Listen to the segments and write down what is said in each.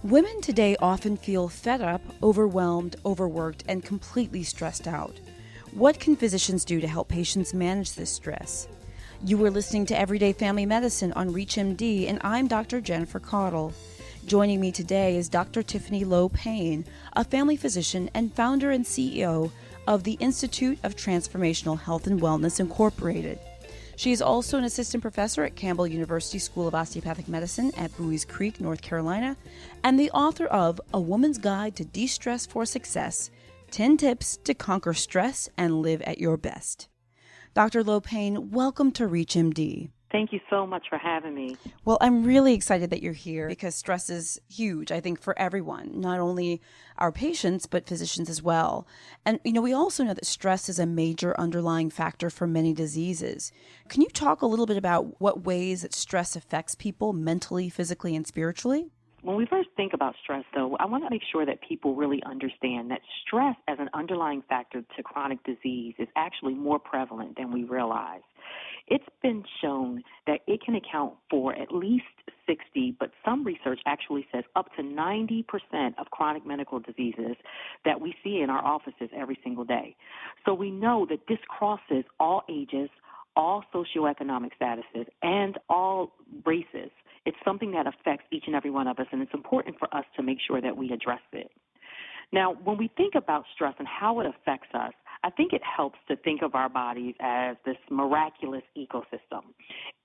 Women today often feel fed up, overwhelmed, overworked, and completely stressed out. What can physicians do to help patients manage this stress? You are listening to Everyday Family Medicine on ReachMD, and I'm Dr. Jennifer Caudle. Joining me today is Dr. Tiffany Lowe-Payne, a family physician and founder and CEO of the Institute of Transformational Health and Wellness Incorporated. She is also an assistant professor at Campbell University School of Osteopathic Medicine at Buies Creek, North Carolina, and the author of A Woman's Guide to De-Stress for Success, 10 Tips to Conquer Stress and Live at Your Best. Dr. Lowe-Payne, welcome to ReachMD. Thank you so much for having me. Well, I'm really excited that you're here because stress is huge, I think, for everyone, not only our patients, but physicians as well. And, we also know that stress is a major underlying factor for many diseases. Can you talk a little bit about what ways that stress affects people mentally, physically, and spiritually? When we first think about stress, though, I want to make sure that people really understand that stress as an underlying factor to chronic disease is actually more prevalent than we realize. It's been shown that it can account for at least 60, but some research actually says up to 90% of chronic medical diseases that we see in our offices every single day. So we know that this crosses all ages, all socioeconomic statuses, and all races. It's something that affects each and every one of us, and it's important for us to make sure that we address it. Now, when we think about stress and how it affects us, I think it helps to think of our bodies as this miraculous ecosystem,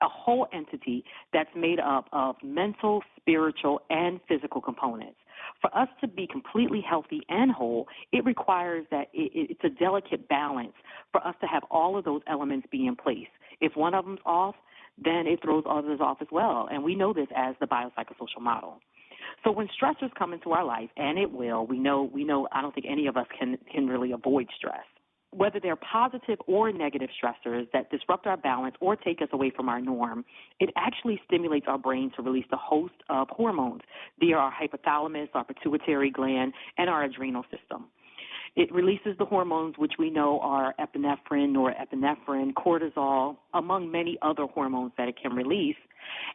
a whole entity that's made up of mental, spiritual, and physical components. For us to be completely healthy and whole, it requires that it's a delicate balance for us to have all of those elements be in place. If one of them's off, then it throws others off as well, and we know this as the biopsychosocial model. So when stressors come into our life, and it will, we know. I don't think any of us can really avoid stress. Whether they're positive or negative stressors that disrupt our balance or take us away from our norm, it actually stimulates our brain to release a host of hormones via our hypothalamus, our pituitary gland, and our adrenal system. It releases the hormones which we know are epinephrine, norepinephrine, cortisol, among many other hormones that it can release,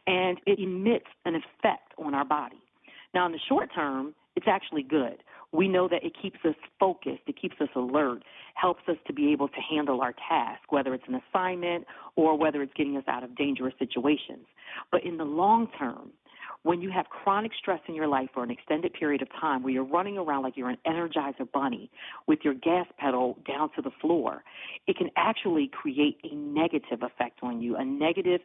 and it emits an effect on our body. Now, in the short term, it's actually good. We know that it keeps us focused, it keeps us alert, helps us to be able to handle our task, whether it's an assignment or whether it's getting us out of dangerous situations. But in the long term, when you have chronic stress in your life for an extended period of time where you're running around like you're an Energizer bunny with your gas pedal down to the floor, it can actually create a negative effect on you, a negative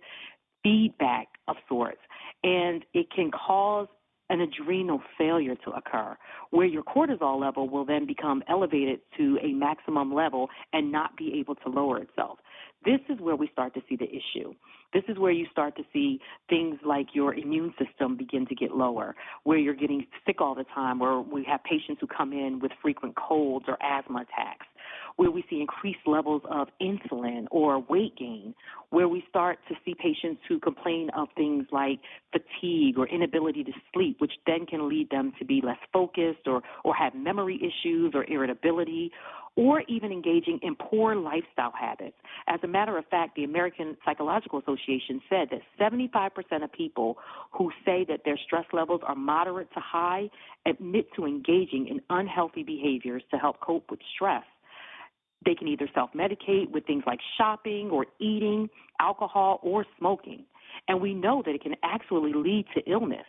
feedback of sorts, and it can cause an adrenal failure to occur, where your cortisol level will then become elevated to a maximum level and not be able to lower itself. This is where we start to see the issue. This is where you start to see things like your immune system begin to get lower, where you're getting sick all the time, where we have patients who come in with frequent colds or asthma attacks, where we see increased levels of insulin or weight gain, where we start to see patients who complain of things like fatigue or inability to sleep, which then can lead them to be less focused or have memory issues or irritability, or even engaging in poor lifestyle habits. As a matter of fact, the American Psychological Association said that 75% of people who say that their stress levels are moderate to high admit to engaging in unhealthy behaviors to help cope with stress. They can either self-medicate with things like shopping or eating, alcohol, or smoking. And we know that it can actually lead to illness.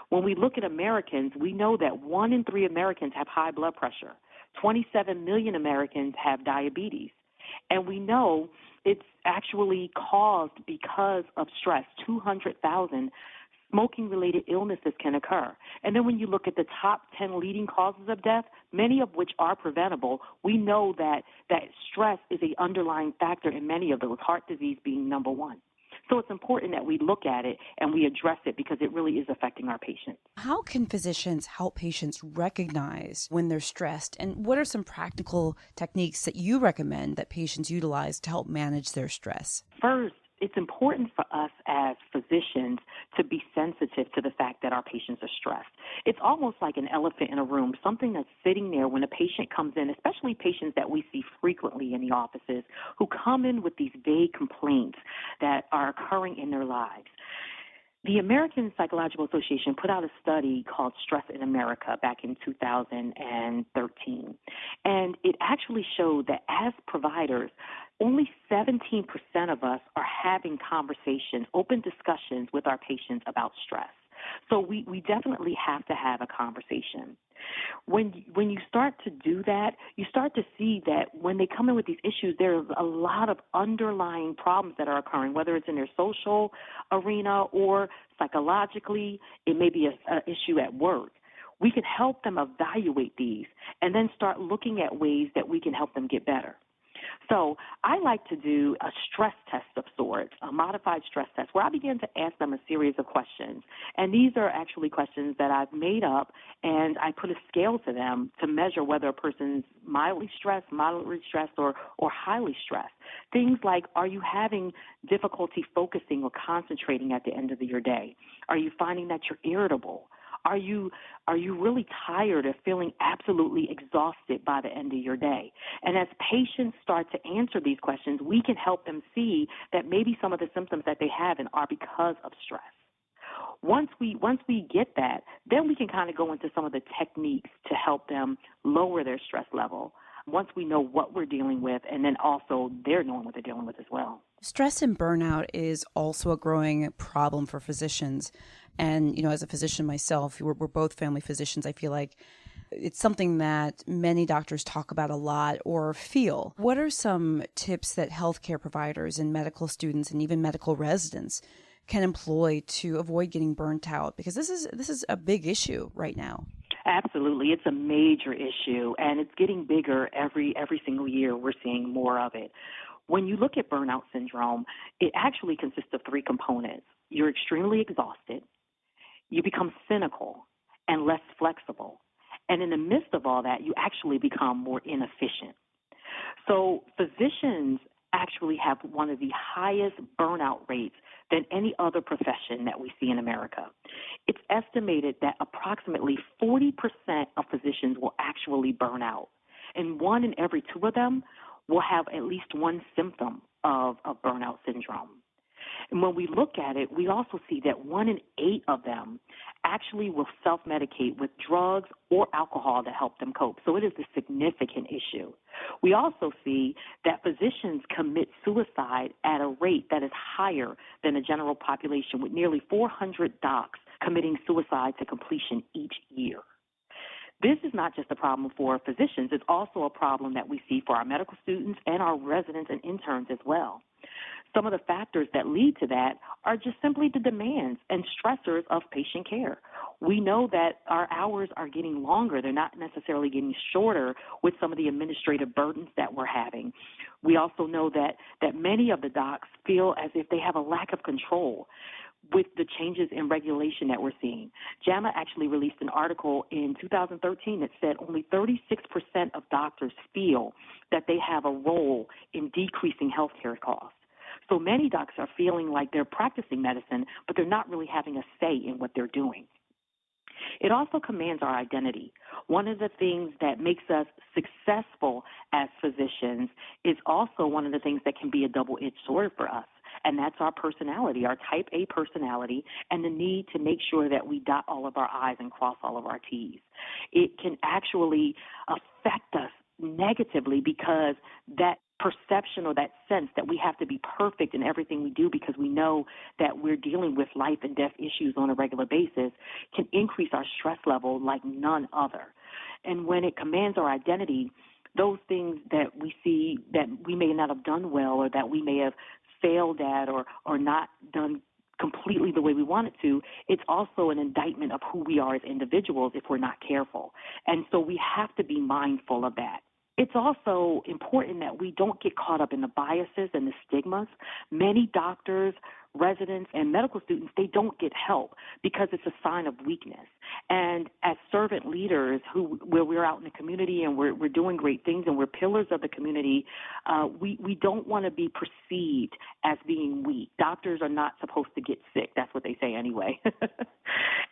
When we look at Americans, we know that 1 in 3 Americans have high blood pressure. 27 million Americans have diabetes. And we know it's actually caused because of stress. 200,000 smoking-related illnesses can occur. And then when you look at the top 10 leading causes of death, many of which are preventable, we know that stress is an underlying factor in many of those, heart disease being number one. So it's important that we look at it and we address it because it really is affecting our patients. How can physicians help patients recognize when they're stressed? And what are some practical techniques that you recommend that patients utilize to help manage their stress? First, it's important for us as physicians to be sensitive to the fact that our patients are stressed. It's almost like an elephant in a room, something that's sitting there when a patient comes in, especially patients that we see frequently in the offices who come in with these vague complaints that are occurring in their lives. The American Psychological Association put out a study called Stress in America back in 2013. And it actually showed that as providers, only 17% of us are having conversations, open discussions with our patients about stress. So we definitely have to have a conversation. When you start to do that, you start to see that when they come in with these issues, there's a lot of underlying problems that are occurring, whether it's in their social arena or psychologically, it may be an issue at work. We can help them evaluate these and then start looking at ways that we can help them get better. So I like to do a stress test of sorts, a modified stress test, where I begin to ask them a series of questions. And these are actually questions that I've made up, and I put a scale to them to measure whether a person's mildly stressed, moderately stressed, or highly stressed. Things like, are you having difficulty focusing or concentrating at the end of your day? Are you finding that you're irritable? Are you really tired or feeling absolutely exhausted by the end of your day? And as patients start to answer these questions, we can help them see that maybe some of the symptoms that they have are because of stress. Once we get that, then we can kind of go into some of the techniques to help them lower their stress level. Once we know what we're dealing with, and then also they're knowing what they're dealing with as well. Stress and burnout is also a growing problem for physicians. And, as a physician myself, we're both family physicians. I feel like it's something that many doctors talk about a lot or feel. What are some tips that healthcare providers and medical students and even medical residents can employ to avoid getting burnt out? Because this is a big issue right now. Absolutely. It's a major issue, and it's getting bigger every single year. We're seeing more of it. When you look at burnout syndrome, it actually consists of three components. You're extremely exhausted, you become cynical and less flexible, and in the midst of all that, you actually become more inefficient. So physicians actually have one of the highest burnout rates than any other profession that we see in America. It's estimated that approximately 40% of physicians will actually burn out, and 1 in every 2 of them will have at least one symptom of burnout syndrome. And when we look at it, we also see that 1 in 8 of them actually will self-medicate with drugs or alcohol to help them cope. So it is a significant issue. We also see that physicians commit suicide at a rate that is higher than the general population, with nearly 400 docs committing suicide to completion each year. This is not just a problem for physicians. It's also a problem that we see for our medical students and our residents and interns as well. Some of the factors that lead to that are just simply the demands and stressors of patient care. We know that our hours are getting longer. They're not necessarily getting shorter with some of the administrative burdens that we're having. We also know that many of the docs feel as if they have a lack of control with the changes in regulation that we're seeing. JAMA actually released an article in 2013 that said only 36% of doctors feel that they have a role in decreasing healthcare costs. So many docs are feeling like they're practicing medicine, but they're not really having a say in what they're doing. It also commands our identity. One of the things that makes us successful as physicians is also one of the things that can be a double-edged sword for us, and that's our personality, our type A personality, and the need to make sure that we dot all of our I's and cross all of our T's. It can actually affect us negatively because that perception or that sense that we have to be perfect in everything we do because we know that we're dealing with life and death issues on a regular basis can increase our stress level like none other. And when it commands our identity, those things that we see that we may not have done well or that we may have failed at or not done completely the way we want it to, it's also an indictment of who we are as individuals if we're not careful. And so we have to be mindful of that. It's also important that we don't get caught up in the biases and the stigmas. Many doctors, residents, and medical students, they don't get help because it's a sign of weakness. And as servant leaders where we're out in the community and we're doing great things and we're pillars of the community, we don't want to be perceived as being weak. Doctors are not supposed to get sick. That's what they say anyway.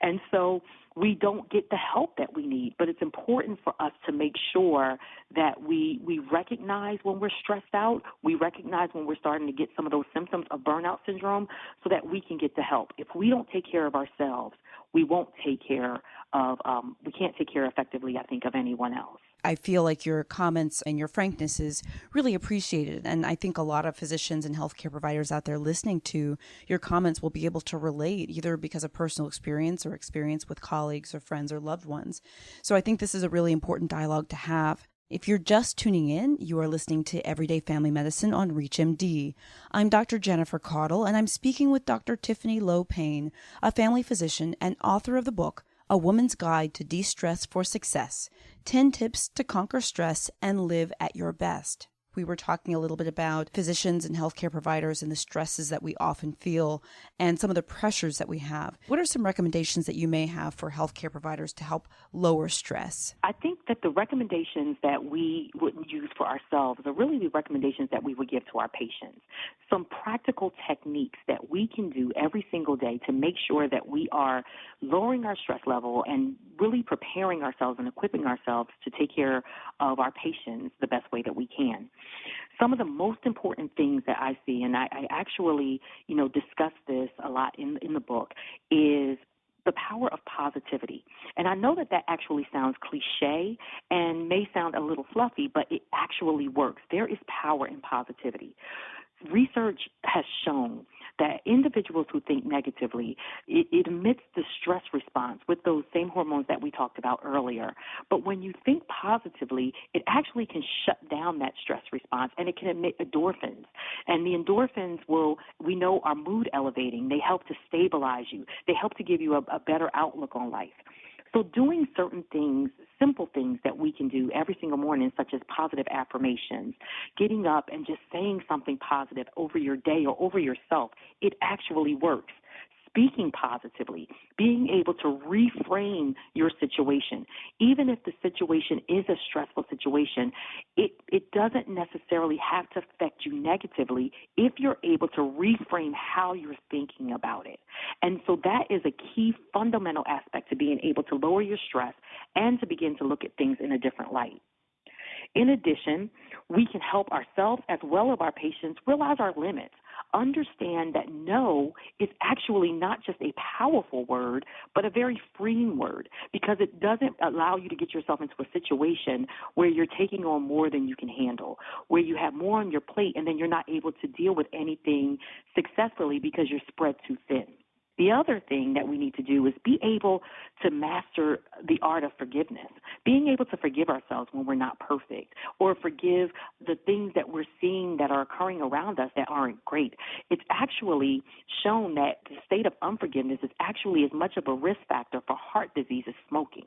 And so we don't get the help that we need. But it's important for us to make sure that we recognize when we're stressed out, we recognize when we're starting to get some of those symptoms of burnout syndrome so that we can get the help. If we don't take care of ourselves, we won't take care of, we can't take care effectively, I think, of anyone else. I feel like your comments and your frankness is really appreciated. And I think a lot of physicians and healthcare providers out there listening to your comments will be able to relate, either because of personal experience or experience with colleagues or friends or loved ones. So I think this is a really important dialogue to have. If you're just tuning in, you are listening to Everyday Family Medicine on ReachMD. I'm Dr. Jennifer Caudle, and I'm speaking with Dr. Tiffany Lowe-Payne, a family physician and author of the book, A Woman's Guide to De-Stress for Success, 10 Tips to Conquer Stress and Live at Your Best. We were talking a little bit about physicians and healthcare providers and the stresses that we often feel and some of the pressures that we have. What are some recommendations that you may have for healthcare providers to help lower stress? I think that the recommendations that we would use for ourselves are really the recommendations that we would give to our patients. Some practical techniques that we can do every single day to make sure that we are lowering our stress level and really preparing ourselves and equipping ourselves to take care of our patients the best way that we can. Some of the most important things that I see, and I actually, discuss this a lot in the book, is the power of positivity. And I know that actually sounds cliche and may sound a little fluffy, but it actually works. There is power in positivity. Research has shown that individuals who think negatively, it emits the stress response with those same hormones that we talked about earlier. But when you think positively, it actually can shut down that stress response, and it can emit endorphins. And the endorphins we know, are mood elevating. They help to stabilize you. They help to give you a better outlook on life. So doing certain things, simple things that we can do every single morning, such as positive affirmations, getting up and just saying something positive over your day or over yourself, it actually works. Speaking positively, being able to reframe your situation. Even if the situation is a stressful situation, it doesn't necessarily have to affect you negatively if you're able to reframe how you're thinking about it. And so that is a key fundamental aspect to being able to lower your stress and to begin to look at things in a different light. In addition, we can help ourselves as well as our patients realize our limits. Understand that no is actually not just a powerful word, but a very freeing word, because it doesn't allow you to get yourself into a situation where you're taking on more than you can handle, where you have more on your plate and then you're not able to deal with anything successfully because you're spread too thin. The other thing that we need to do is be able to master the art of forgiveness, being able to forgive ourselves when we're not perfect, or forgive the things that we're seeing that are occurring around us that aren't great. It's actually shown that the state of unforgiveness is actually as much of a risk factor for heart disease as smoking.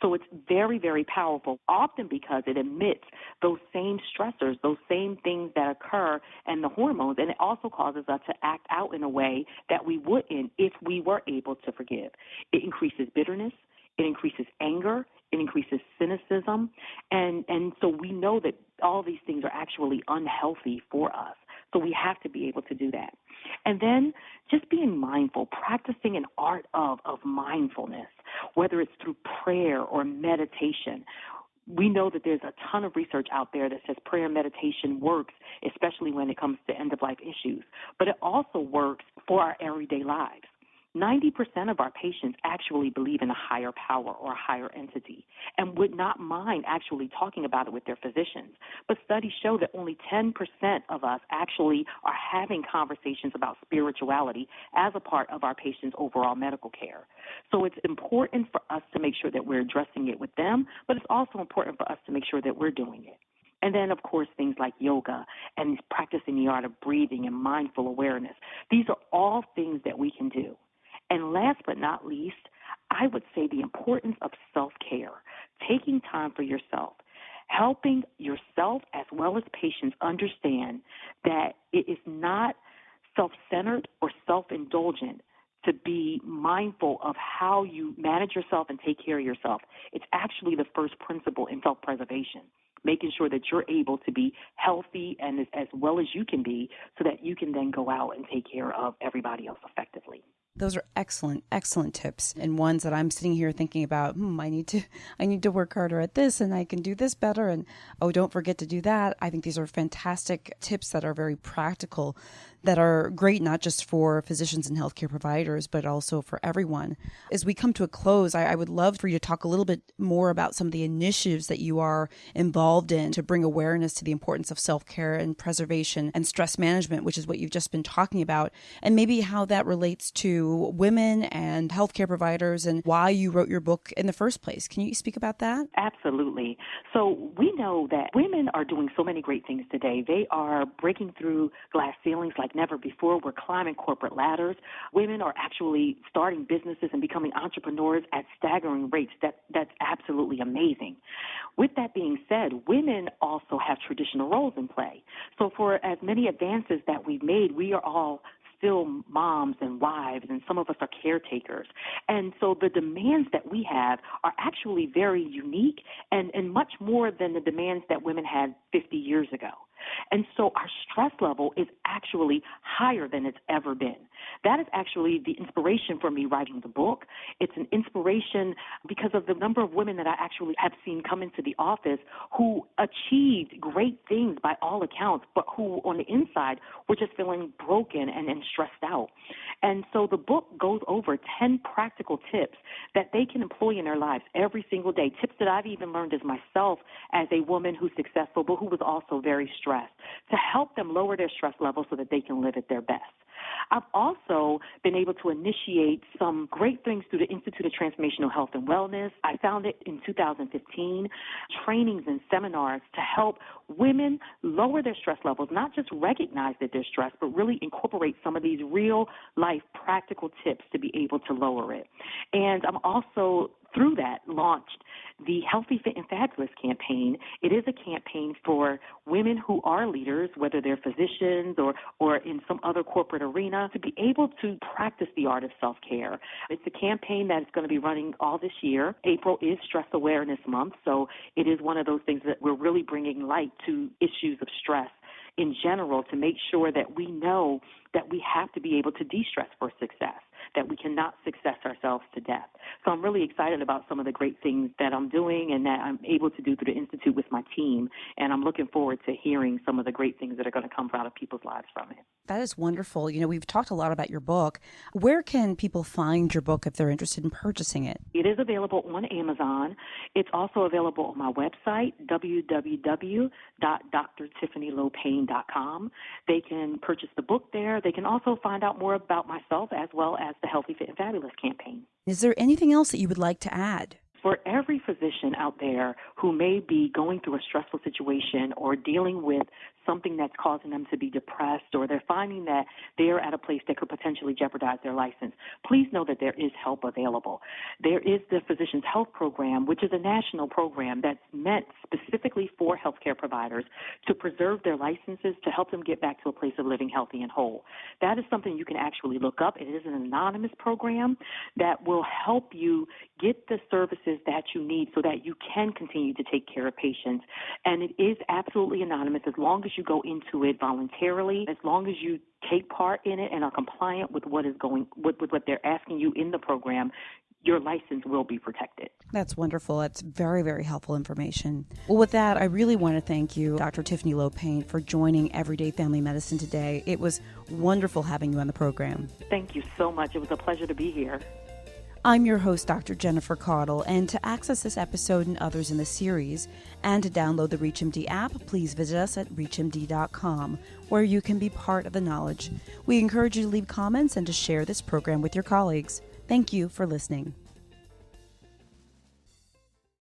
So it's very, very powerful, often because it emits those same stressors, those same things that occur and the hormones, and it also causes us to act out in a way that we wouldn't if we were able to forgive. It increases bitterness, it increases anger, it increases cynicism, and so we know that all these things are actually unhealthy for us. So we have to be able to do that. And then just being mindful, practicing an art of mindfulness, whether it's through prayer or meditation. We know that there's a ton of research out there that says prayer and meditation works, especially when it comes to end-of-life issues. But it also works for our everyday lives. 90% of our patients actually believe in a higher power or a higher entity and would not mind actually talking about it with their physicians. But studies show that only 10% of us actually are having conversations about spirituality as a part of our patients' overall medical care. So it's important for us to make sure that we're addressing it with them, but it's also important for us to make sure that we're doing it. And then, of course, things like yoga and practicing the art of breathing and mindful awareness. These are all things that we can do. And last but not least, I would say the importance of self-care, taking time for yourself, helping yourself as well as patients understand that it is not self-centered or self-indulgent to be mindful of how you manage yourself and take care of yourself. It's actually the first principle in self-preservation, making sure that you're able to be healthy and as well as you can be so that you can then go out and take care of everybody else effectively. Those are excellent, excellent tips, and ones that I'm sitting here thinking about, I need to work harder at this, and I can do this better, and don't forget to do that. I think these are fantastic tips that are very practical, that are great not just for physicians and healthcare providers, but also for everyone. As we come to a close, I would love for you to talk a little bit more about some of the initiatives that you are involved in to bring awareness to the importance of self-care and preservation and stress management, which is what you've just been talking about, and maybe how that relates to women and healthcare providers and why you wrote your book in the first place. Can you speak about that? Absolutely. So we know that women are doing so many great things today. They are breaking through glass ceilings like never before. We're climbing corporate ladders. Women are actually starting businesses and becoming entrepreneurs at staggering rates. That's absolutely amazing. With that being said, women also have traditional roles in play. So for as many advances that we've made, we are all still moms and wives, and some of us are caretakers. And so the demands that we have are actually very unique and much more than the demands that women had 50 years ago. And so our stress level is actually higher than it's ever been. That is actually the inspiration for me writing the book. It's an inspiration because of the number of women that I actually have seen come into the office who achieved great things by all accounts, but who on the inside were just feeling broken and stressed out. And so the book goes over 10 practical tips that they can employ in their lives every single day, tips that I've even learned as myself as a woman who's successful, but who was also very stressed, to help them lower their stress level so that they can live at their best. I've also been able to initiate some great things through the Institute of Transformational Health and Wellness. I founded in 2015 trainings and seminars to help women lower their stress levels, not just recognize that they're stressed, but really incorporate some of these real life practical tips to be able to lower it. And I'm also through that launched the Healthy, Fit, and Fabulous campaign. It is a campaign for women who are leaders, whether they're physicians or in some other corporate arena, to be able to practice the art of self-care. It's a campaign that is going to be running all this year. April is Stress Awareness Month, so it is one of those things that we're really bringing light to issues of stress in general to make sure that we know that we have to be able to de-stress for success, that we cannot success ourselves to death. So I'm really excited about some of the great things that I'm doing and that I'm able to do through the Institute with my team, and I'm looking forward to hearing some of the great things that are going to come out of people's lives from it. That is wonderful. We've talked a lot about your book. Where can people find your book if they're interested in purchasing it? It is available on Amazon. It's also available on my website, www.drtiffanylowe-payne.com. They can purchase the book there. They can also find out more about myself as well as the Healthy, Fit, and Fabulous campaign. Is there anything else that you would like to add? For every physician out there who may be going through a stressful situation or dealing with something that's causing them to be depressed, or they're finding that they're at a place that could potentially jeopardize their license, please know that there is help available. There is the Physicians Health Program, which is a national program that's meant specifically for healthcare providers to preserve their licenses to help them get back to a place of living healthy and whole. That is something you can actually look up. It is an anonymous program that will help you get the services that you need so that you can continue to take care of patients. And it is absolutely anonymous as long as you go into it voluntarily, as long as you take part in it and are compliant with what they're asking you in the program. Your license will be protected. That's wonderful. That's very, very helpful information. Well, with that, I really want to thank you, Dr. Tiffany Lowe-Payne, for joining Everyday Family Medicine today. It was wonderful having you on the program. Thank you so much. It was a pleasure to be here. I'm your host, Dr. Jennifer Caudle, and to access this episode and others in the series, and to download the ReachMD app, please visit us at reachmd.com, where you can be part of the knowledge. We encourage you to leave comments and to share this program with your colleagues. Thank you for listening.